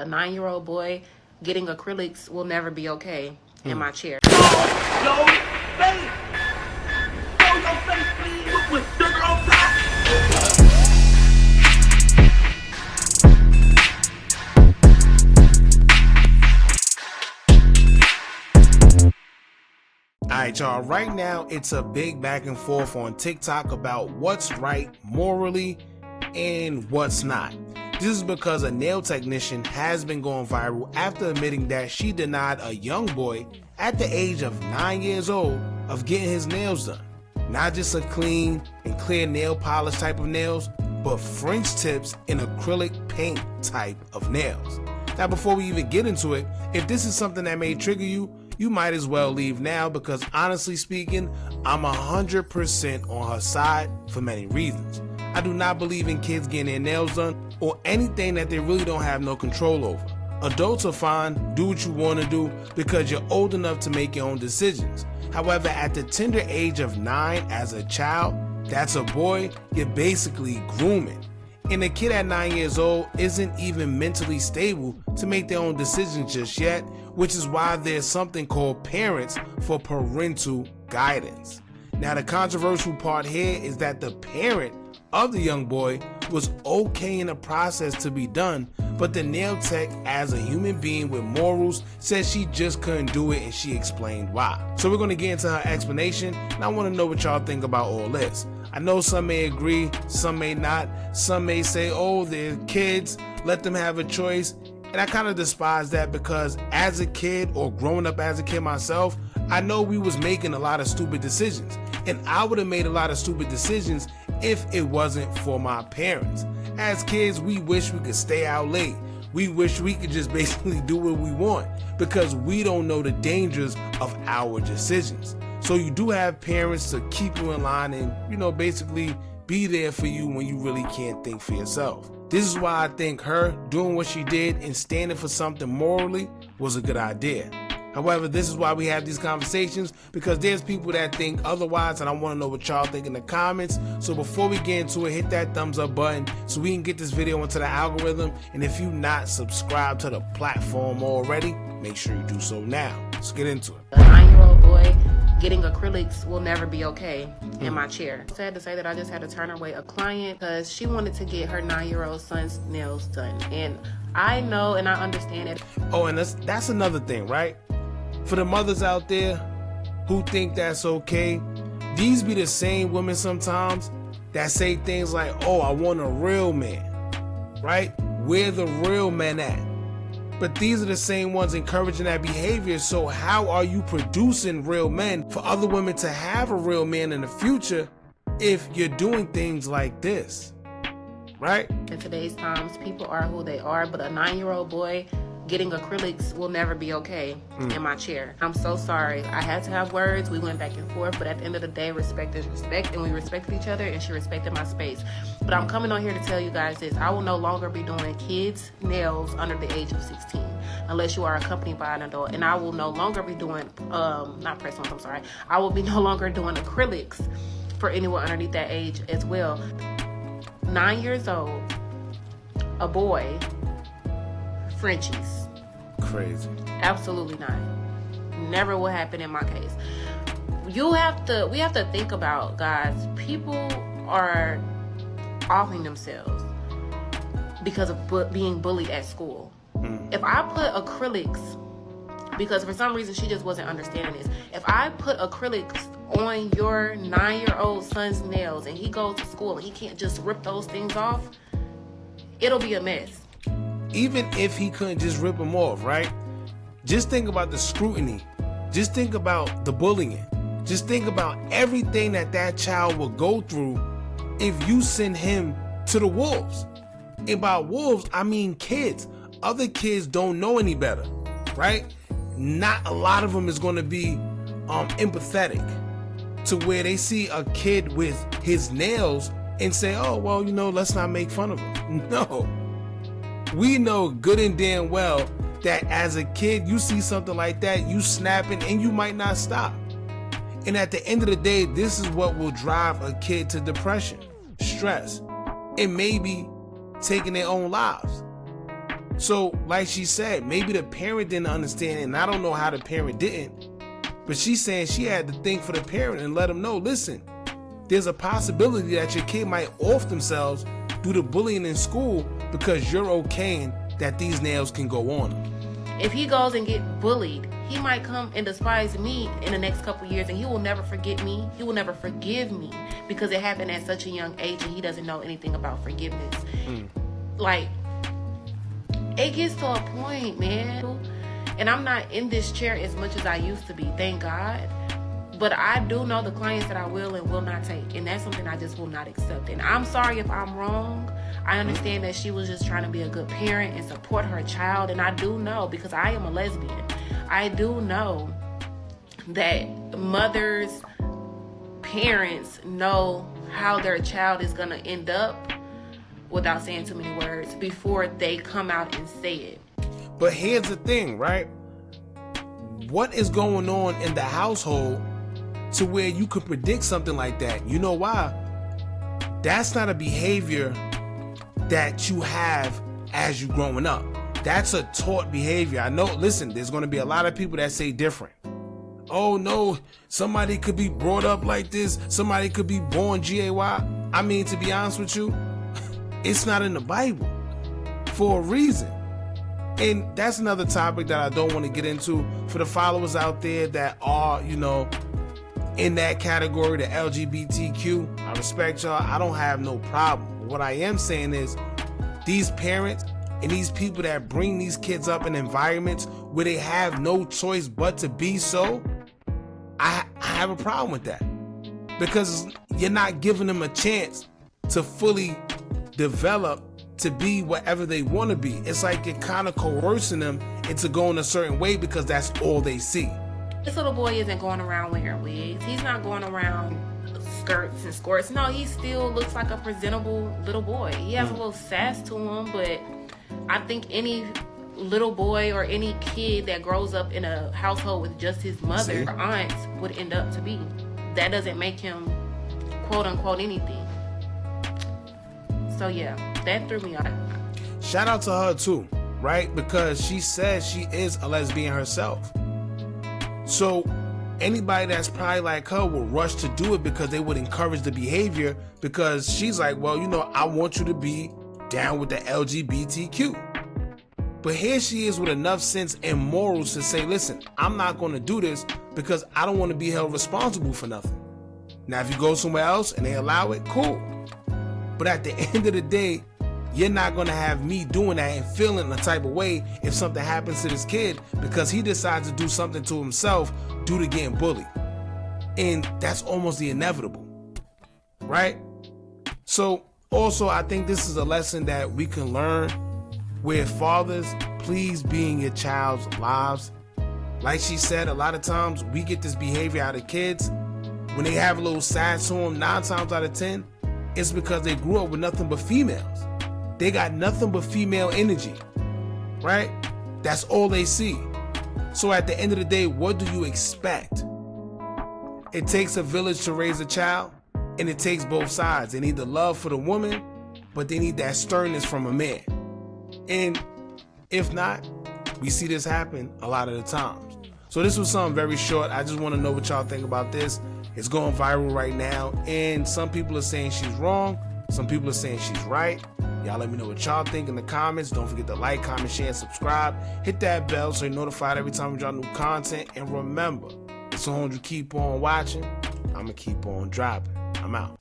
A 9-year-old boy getting acrylics will never be okay in my chair. Yo, face! Show your face, please, with sugar on top! Alright y'all, right now it's a big back and forth on TikTok about what's right morally and what's not. This is because a nail technician has been going viral after admitting that she denied a young boy at the age of 9 years old of getting his nails done. Not just a clean and clear nail polish type of nails, but French tips and acrylic paint type of nails. Now before we even get into it, if this is something that may trigger you, you might as well leave now, because honestly speaking, I'm 100% on her side for many reasons. I do not believe in kids getting their nails done or anything that they really don't have no control over. Adults are fine, do what you want to do because you're old enough to make your own decisions. However, at the tender age of 9 as a child, that's a boy, you're basically grooming. And a kid at 9 years old isn't even mentally stable to make their own decisions just yet, which is why there's something called parents for parental guidance. Now the controversial part here is that the parent of the young boy was okay in the process to be done, but the nail tech, as a human being with morals, said she just couldn't do it, and she explained why. So we're going to get into her explanation, and I want to know what y'all think about all this. I know some may agree, some may not. Some may say, oh, they're kids, let them have a choice. And I kind of despise that, because as a kid, or growing up as a kid myself, I know we was making a lot of stupid decisions. And I would have made a lot of stupid decisions if it wasn't for my parents. As kids, we wish we could stay out late. We wish we could just basically do what we want, because we don't know the dangers of our decisions. So you do have parents to keep you in line and, basically be there for you when you really can't think for yourself. This is why I think her doing what she did and standing for something morally was a good idea. However, this is why we have these conversations, because there's people that think otherwise, and I want to know what y'all think in the comments. So before we get into it, hit that thumbs up button so we can get this video into the algorithm. And if you're not subscribed to the platform already, make sure you do so now. Let's get into it. A 9-year-old boy getting acrylics will never be okay in my chair. Sad to say that I just had to turn away a client because she wanted to get her 9-year-old son's nails done. And I know and I understand it. Oh, and that's another thing, right? For the mothers out there who think that's okay, these be the same women sometimes that say things like, oh, I want a real man, right? Where the real men at? But these are the same ones encouraging that behavior. So how are you producing real men for other women to have a real man in the future if you're doing things like this, right? In today's times, people are who they are, but a 9-year-old boy getting acrylics will never be okay in my chair. I'm so sorry. I had to have words. We went back and forth, but at the end of the day, respect is respect, and we respected each other, and she respected my space. But I'm coming on here to tell you guys this. I will no longer be doing kids' nails under the age of 16 unless you are accompanied by an adult. And I will no longer be doing, not press-ons, I'm sorry. I will be no longer doing acrylics for anyone underneath that age as well. 9 years old, a boy, Frenchies. Crazy. Absolutely not. Never will happen in my case. We have to think about, guys, people are offing themselves because of being bullied at school. If I put acrylics, because for some reason she just wasn't understanding this, if I put acrylics on your 9-year-old son's nails and he goes to school and he can't just rip those things off, it'll be a mess. Even if he couldn't just rip them off, right? Just think about the scrutiny. Just think about the bullying. Just think about everything that child will go through if you send him to the wolves. And by wolves, I mean kids. Other kids don't know any better, right? Not a lot of them is going to be empathetic to where they see a kid with his nails and say, oh, well, let's not make fun of him. No. We know good and damn well that as a kid, you see something like that, you snapping, and you might not stop. And at the end of the day, this is what will drive a kid to depression, stress, and maybe taking their own lives. So, like she said, maybe the parent didn't understand, and I don't know how the parent didn't, but she's saying she had to think for the parent and let them know, listen, there's a possibility that your kid might off themselves due to bullying in school because you're okaying that these nails can go on them. If he goes and get bullied, he might come and despise me in the next couple years, and he will never forget me. He will never forgive me because it happened at such a young age and he doesn't know anything about forgiveness. Like, it gets to a point, man. And I'm not in this chair as much as I used to be, thank God. But I do know the clients that I will and will not take. And that's something I just will not accept. And I'm sorry if I'm wrong. I understand that she was just trying to be a good parent and support her child. And I do know, because I am a lesbian, I do know that mothers, parents know how their child is going to end up, without saying too many words, before they come out and say it. But here's the thing, right? What is going on in the household to where you could predict something like that? You know why? That's not a behavior that you have as you growing up. That's a taught behavior. I know, listen, there's going to be a lot of people that say different. Oh no, somebody could be brought up like this. Somebody could be born G-A-Y. I mean, to be honest with you, it's not in the Bible for a reason. And that's another topic that I don't want to get into. For the followers out there that are, you know, in that category, the LGBTQ, I respect y'all. I don't have no problem. What I am saying is these parents and these people that bring these kids up in environments where they have no choice but to be so, I have a problem with that. Because you're not giving them a chance to fully develop to be whatever they want to be. It's like you're kind of coercing them into going a certain way because that's all they see. This little boy isn't going around wearing wigs. He's not going around skirts and skirts. No, he still looks like a presentable little boy. He has a little sass to him, but I think any little boy or any kid that grows up in a household with just his mother or aunts would end up to be. That doesn't make him quote unquote anything. So yeah, that threw me off. Shout out to her too, right? Because she says she is a lesbian herself. So anybody that's probably like her will rush to do it because they would encourage the behavior, because she's like, well, you know, I want you to be down with the LGBTQ. But here she is with enough sense and morals to say, listen, I'm not going to do this because I don't want to be held responsible for nothing. Now, if you go somewhere else and they allow it, cool. But at the end of the day, you're not going to have me doing that and feeling a type of way if something happens to this kid because he decides to do something to himself due to getting bullied. And that's almost the inevitable, right? So also, I think this is a lesson that we can learn where fathers, please be in your child's lives. Like she said, a lot of times we get this behavior out of kids. When they have a little sass to them, 9 times out of 10, it's because they grew up with nothing but females. They got nothing but female energy, right? That's all they see. So at the end of the day, what do you expect? It takes a village to raise a child, and it takes both sides. They need the love for the woman, but they need that sternness from a man. And if not, we see this happen a lot of the times. So this was something very short. I just want to know what y'all think about this. It's going viral right now, and some people are saying she's wrong. Some people are saying she's right. Y'all let me know what y'all think in the comments. Don't forget to like, comment, share, and subscribe. Hit that bell so you're notified every time we drop new content. And remember, as long as you keep on watching, I'm going to keep on dropping. I'm out.